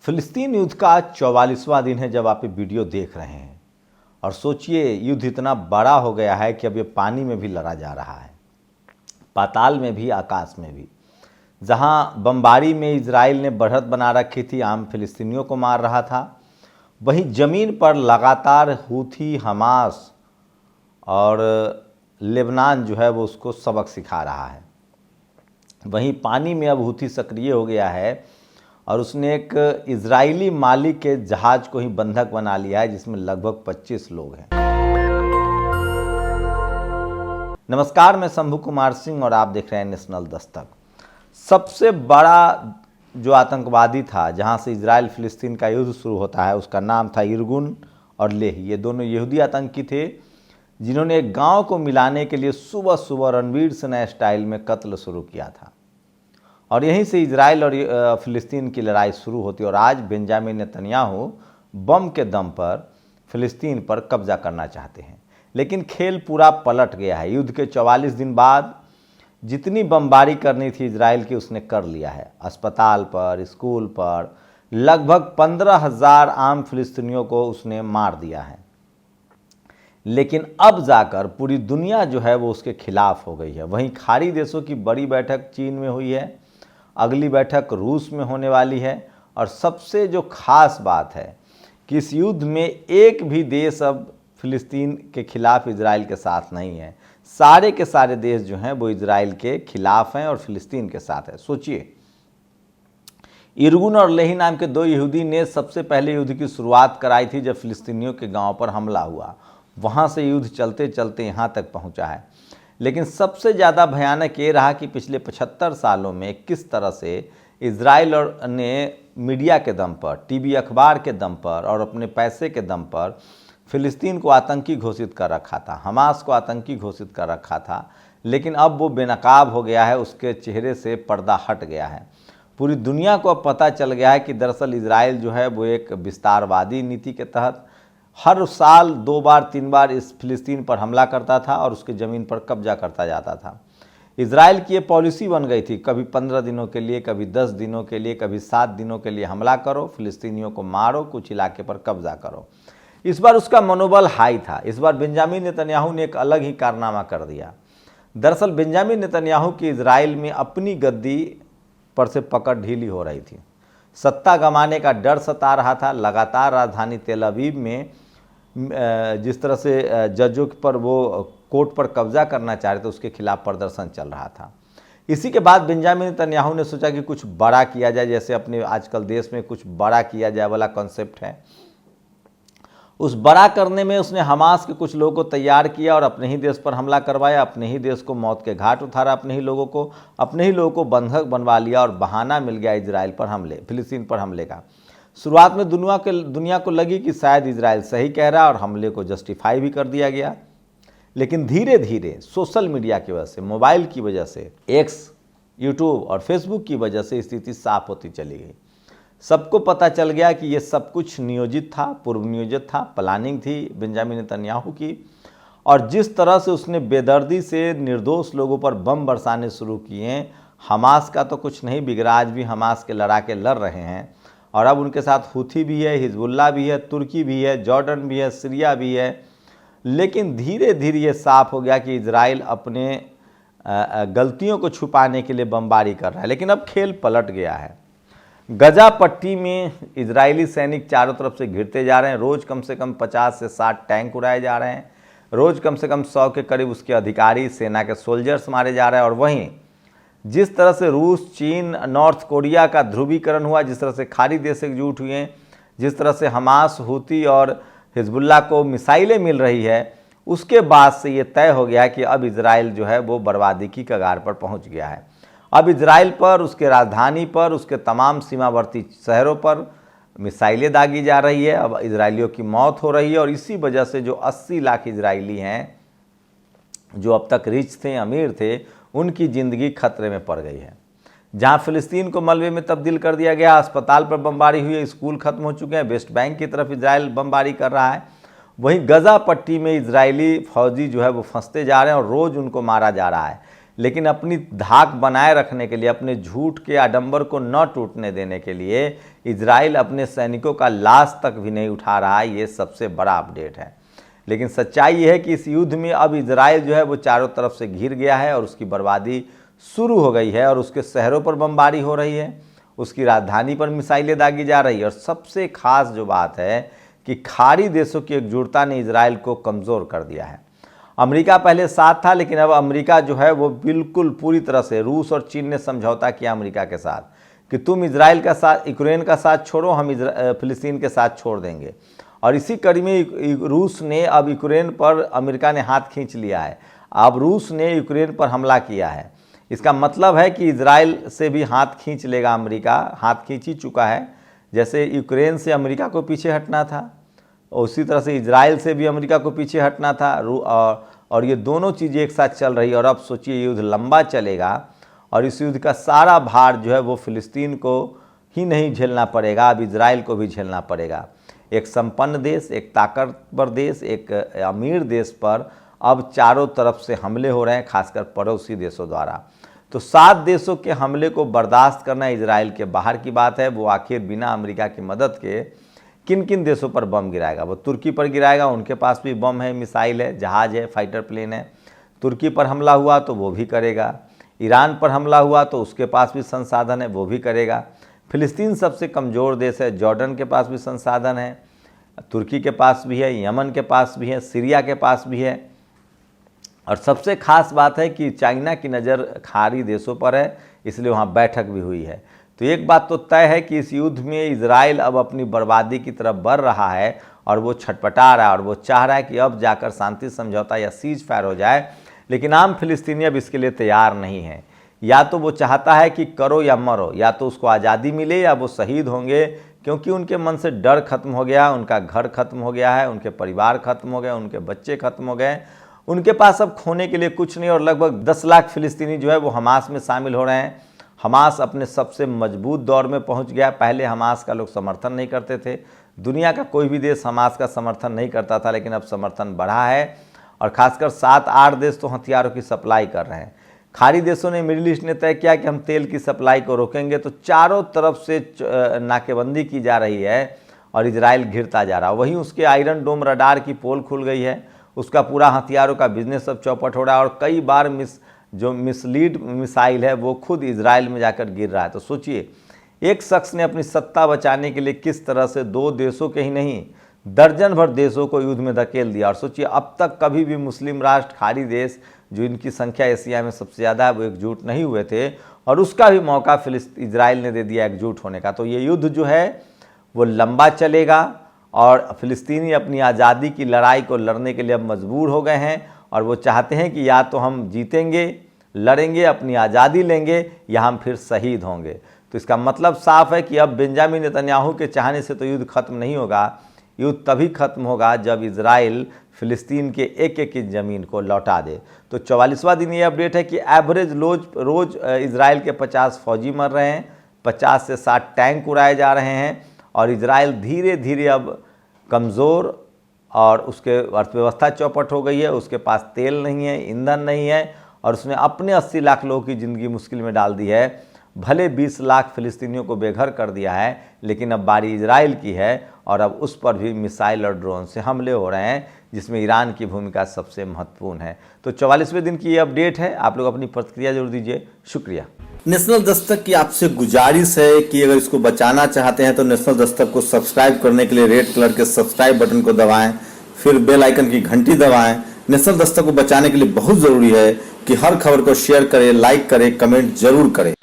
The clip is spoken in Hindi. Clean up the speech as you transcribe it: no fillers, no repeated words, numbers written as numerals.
फिलिस्तीन युद्ध का 44वां दिन है जब आप ये वीडियो देख रहे हैं। और सोचिए, युद्ध इतना बड़ा हो गया है कि अब ये पानी में भी लड़ा जा रहा है, पाताल में भी, आकाश में भी। जहां बमबारी में इजराइल ने बढ़त बना रखी थी, आम फिलिस्तीनियों को मार रहा था, वहीं ज़मीन पर लगातार हूथी, हमास और लेबनान जो है वो उसको सबक सिखा रहा है। वहीं पानी में अब हूथी सक्रिय हो गया है और उसने एक इजरायली मालिक के जहाज को ही बंधक बना लिया है, जिसमें लगभग 25 लोग हैं। नमस्कार, मैं शंभू कुमार सिंह और आप देख रहे हैं नेशनल दस्तक। सबसे बड़ा जो आतंकवादी था, जहां से इजराइल फिलिस्तीन का युद्ध शुरू होता है, उसका नाम था इरगुन और लेही। ये दोनों यहूदी आतंकी थे जिन्होंने एक गांव को मिलाने के लिए सुबह सुबह रणवीर सिन्हा स्टाइल में कत्ल शुरू किया था। और यहीं से इजराइल और फिलिस्तीन की लड़ाई शुरू होती है। और आज बेंजामिन नेतन्याहू बम के दम पर फिलिस्तीन पर कब्जा करना चाहते हैं, लेकिन खेल पूरा पलट गया है। युद्ध के 44 दिन बाद जितनी बमबारी करनी थी इजराइल की, उसने कर लिया है। अस्पताल पर, स्कूल पर लगभग 15,000 आम फिलिस्तीनियों को उसने मार दिया है। लेकिन अब जाकर पूरी दुनिया जो है वो उसके खिलाफ हो गई है। वहीं खाड़ी देशों की बड़ी बैठक चीन में हुई है, अगली बैठक रूस में होने वाली है। और सबसे जो खास बात है कि इस युद्ध में एक भी देश अब फिलिस्तीन के खिलाफ इजराइल के साथ नहीं है। सारे के सारे देश जो हैं वो इजराइल के खिलाफ हैं और फिलिस्तीन के साथ है। सोचिए, इरगुन और लेही नाम के दो यहूदी ने सबसे पहले युद्ध की शुरुआत कराई थी जब फिलिस्तीनियों के गांव पर हमला हुआ। वहां से युद्ध चलते चलते यहाँ तक पहुंचा है। लेकिन सबसे ज़्यादा भयानक ये रहा कि पिछले 75 सालों में किस तरह से इजराइल ने मीडिया के दम पर, टीवी अखबार के दम पर और अपने पैसे के दम पर फिलिस्तीन को आतंकी घोषित कर रखा था, हमास को आतंकी घोषित कर रखा था। लेकिन अब वो बेनकाब हो गया है, उसके चेहरे से पर्दा हट गया है। पूरी दुनिया को अब पता चल गया है कि दरअसल इजराइल जो है वो एक विस्तारवादी नीति के तहत हर साल 2 बार 3 बार इस फिलिस्तीन पर हमला करता था और उसकी ज़मीन पर कब्जा करता जाता था। इजराइल की ये पॉलिसी बन गई थी, कभी 15 दिनों के लिए, कभी 10 दिनों के लिए, कभी 7 दिनों के लिए हमला करो, फिलिस्तीनियों को मारो, कुछ इलाके पर कब्जा करो। इस बार उसका मनोबल हाई था। इस बार बेंजामिन नेतन्याहू ने एक अलग ही कारनामा कर दिया। दरअसल बेंजामिन नेतन्याहू की इजराइल में अपनी गद्दी पर से पकड़ ढीली हो रही थी। सत्ता गंवाने का डर सता रहा था। लगातार राजधानी तेल अवीव में जिस तरह से जजों पर वो कोर्ट पर कब्जा करना चाह रहे थे, उसके खिलाफ प्रदर्शन चल रहा था। इसी के बाद बेंजामिन नेतन्याहू ने सोचा कि कुछ बड़ा किया जाए, जैसे अपने आजकल देश में कुछ बड़ा किया जाए वाला कॉन्सेप्ट है। उस बड़ा करने में उसने हमास के कुछ लोगों को तैयार किया और अपने ही देश पर हमला करवाया, अपने ही देश को मौत के घाट उतारा, अपने ही लोगों को बंधक बनवा लिया और बहाना मिल गया इजराइल पर हमले, फिलिस्तीन पर हमले का। शुरुआत में दुनिया को लगी कि शायद इजराइल सही कह रहा है और हमले को जस्टिफाई भी कर दिया गया। लेकिन धीरे धीरे सोशल मीडिया की वजह से, मोबाइल की वजह से, एक्स, यूट्यूब और फेसबुक की वजह से स्थिति साफ होती चली गई। सबको पता चल गया कि ये सब कुछ नियोजित था, पूर्व नियोजित था, प्लानिंग थी बेंजामिन नेतन्याहू की। और जिस तरह से उसने बेदर्दी से निर्दोष लोगों पर बम बरसाने शुरू किए, हमास का तो कुछ नहीं बिगड़ा, आज भी हमास के लड़ाके लड़ रहे हैं। और अब उनके साथ हूथी भी है, हिजबुल्ला भी है, तुर्की भी है, जॉर्डन भी है, सीरिया भी है। लेकिन धीरे धीरे ये साफ हो गया कि इजराइल अपने गलतियों को छुपाने के लिए बमबारी कर रहा है। लेकिन अब खेल पलट गया है। गजा पट्टी में इजरायली सैनिक चारों तरफ से घिरते जा रहे हैं। रोज़ कम से कम 50 से 60 टैंक उड़ाए जा रहे हैं। रोज़ कम से कम 100 के करीब उसके अधिकारी, सेना के सोल्जर्स मारे जा रहे हैं। और वहीं जिस तरह से रूस, चीन, नॉर्थ कोरिया का ध्रुवीकरण हुआ, जिस तरह से खाड़ी देश एकजुट हुए, जिस तरह से हमास, हूती और हिजबुल्ला को मिसाइलें मिल रही है, उसके बाद से ये तय हो गया कि अब इजराइल जो है वो बर्बादी की कगार पर पहुंच गया है। अब इजराइल पर, उसके राजधानी पर, उसके तमाम सीमावर्ती शहरों पर मिसाइलें दागी जा रही है। अब इजरायलियों की मौत हो रही है। और इसी वजह से जो 80 लाख इजरायली हैं जो अब तक रिच थे, अमीर थे, उनकी ज़िंदगी खतरे में पड़ गई है। जहां फिलिस्तीन को मलबे में तब्दील कर दिया गया, अस्पताल पर बमबारी हुई है, स्कूल खत्म हो चुके हैं, वेस्ट बैंक की तरफ इजराइल बमबारी कर रहा है, वहीं गजा पट्टी में इजरायली फौजी जो है वो फंसते जा रहे हैं और रोज़ उनको मारा जा रहा है। लेकिन अपनी धाक बनाए रखने के लिए, अपने झूठ के आडंबर को न टूटने देने के लिए इजराइल अपने सैनिकों का लाश तक भी नहीं उठा रहा है। ये सबसे बड़ा अपडेट है। लेकिन सच्चाई ये है कि इस युद्ध में अब इजराइल जो है वो चारों तरफ से घिर गया है और उसकी बर्बादी शुरू हो गई है और उसके शहरों पर बमबारी हो रही है, उसकी राजधानी पर मिसाइलें दागी जा रही है। और सबसे खास जो बात है कि खाड़ी देशों की एकजुटता ने इजराइल को कमज़ोर कर दिया है। अमेरिका पहले साथ था, लेकिन अब अमेरिका जो है वो बिल्कुल पूरी तरह से, रूस और चीन ने समझौता किया अमेरिका के साथ कि तुम इजराइल का साथ, यूक्रेन का साथ छोड़ो, हम फिलिस्तीन के साथ छोड़ देंगे। और इसी कड़ी में रूस ने अब यूक्रेन पर, अमेरिका ने हाथ खींच लिया है। अब रूस ने यूक्रेन पर हमला किया है। इसका मतलब है कि इजराइल से भी हाथ खींच लेगा अमेरिका, हाथ खींच ही चुका है। जैसे यूक्रेन से अमेरिका को पीछे हटना था, उसी तरह से इजराइल से भी अमेरिका को पीछे हटना था। और ये दोनों चीज़ें एक साथ चल रही है। और अब सोचिए युद्ध लंबा चलेगा और इस युद्ध का सारा भार जो है वो फिलिस्तीन को ही नहीं झेलना पड़ेगा, अब इजराइल को भी झेलना पड़ेगा। एक संपन्न देश, एक ताकतवर देश, एक अमीर देश पर अब चारों तरफ से हमले हो रहे हैं, खासकर पड़ोसी देशों द्वारा। तो 7 देशों के हमले को बर्दाश्त करना इजराइल के बाहर की बात है। वो आखिर बिना अमेरिका की मदद के किन किन देशों पर बम गिराएगा? वो तुर्की पर गिराएगा, उनके पास भी बम है, मिसाइल है, जहाज़ है, फाइटर प्लेन है। तुर्की पर हमला हुआ तो वो भी करेगा। ईरान पर हमला हुआ तो उसके पास भी संसाधन है, वो भी करेगा। फिलिस्तीन सबसे कमज़ोर देश है, जॉर्डन के पास भी संसाधन है, तुर्की के पास भी है, यमन के पास भी है, सीरिया के पास भी है। और सबसे ख़ास बात है कि चाइना की नज़र खाड़ी देशों पर है, इसलिए वहाँ बैठक भी हुई है। तो एक बात तो तय है कि इस युद्ध में इजराइल अब अपनी बर्बादी की तरफ बढ़ रहा है और वो छटपटा रहा है और वो चाह रहा है कि अब जाकर शांति समझौता या सीज फायर हो जाए। लेकिन आम फिलिस्तीनी अब इसके लिए तैयार नहीं है। या तो वो चाहता है कि करो या मरो, या तो उसको आज़ादी मिले या वो शहीद होंगे, क्योंकि उनके मन से डर खत्म हो गया, उनका घर खत्म हो गया है, उनके परिवार खत्म हो गए, उनके बच्चे खत्म हो गए, उनके पास अब खोने के लिए कुछ नहीं। और लगभग 10 लाख फिलिस्तीनी जो है वो हमास में शामिल हो रहे हैं। हमास अपने सबसे मजबूत दौर में पहुंच गया। पहले हमास का लोग समर्थन नहीं करते थे, दुनिया का कोई भी देश हमास का समर्थन नहीं करता था, लेकिन अब समर्थन बढ़ा है। और खासकर 7-8 देश तो हथियारों की सप्लाई कर रहे हैं। खाड़ी देशों ने, मिडिल ईस्ट ने तय किया कि हम तेल की सप्लाई को रोकेंगे, तो चारों तरफ से नाकेबंदी की जा रही है और इजराइल घिरता जा रहा है। वहीं उसके आयरन डोम रडार की पोल खुल गई है, उसका पूरा हथियारों का बिजनेस अब चौपट हो रहा है। और कई बार जो मिसलीड मिसाइल है वो खुद इजराइल में जाकर गिर रहा है। तो सोचिए, एक शख्स ने अपनी सत्ता बचाने के लिए किस तरह से 2 देशों के ही नहीं, दर्जन भर देशों को युद्ध में धकेल दिया। और सोचिए, अब तक कभी भी मुस्लिम राष्ट्र, खाड़ी देश, जो इनकी संख्या एशिया में सबसे ज़्यादा है, वो एकजुट नहीं हुए थे और उसका भी मौका इजराइल ने दे दिया एकजुट होने का। तो ये युद्ध जो है वो लंबा चलेगा और फिलिस्तीनी अपनी आज़ादी की लड़ाई को लड़ने के लिए अब मजबूर हो गए हैं और वो चाहते हैं कि या तो हम जीतेंगे, लड़ेंगे, अपनी आज़ादी लेंगे, या हम फिर शहीद होंगे। तो इसका मतलब साफ है कि अब बेंजामिन नेतन्याहू के चाहने से तो युद्ध खत्म नहीं होगा। युद्ध तभी खत्म होगा जब इजराइल फिलिस्तीन के एक एक इंच ज़मीन को लौटा दे। तो 44वां दिन ये अपडेट है कि एवरेज रोज इजराइल के 50 फौजी मर रहे हैं, 50 से 60 टैंक उड़ाए जा रहे हैं और इजराइल धीरे धीरे अब कमज़ोर और उसके अर्थव्यवस्था चौपट हो गई है। उसके पास तेल नहीं है, ईंधन नहीं है और उसने अपने 80 लाख लोगों की ज़िंदगी मुश्किल में डाल दी है। भले 20 लाख फिलिस्तीनियों को बेघर कर दिया है, लेकिन अब बारी इजराइल की है और अब उस पर भी मिसाइल और ड्रोन से हमले हो रहे हैं, जिसमें ईरान की भूमिका सबसे महत्वपूर्ण है। तो 44वें दिन की ये अपडेट है। आप लोग अपनी प्रतिक्रिया जरूर दीजिए। शुक्रिया। नेशनल दस्तक की आपसे गुजारिश है कि अगर इसको बचाना चाहते हैं तो नेशनल दस्तक को सब्सक्राइब करने के लिए रेड कलर के सब्सक्राइब बटन को दबाएं, फिर बेल आइकन की घंटी दबाएं। नेशनल दस्तक को बचाने के लिए बहुत ज़रूरी है कि हर खबर को शेयर करें, लाइक करें, कमेंट जरूर करें।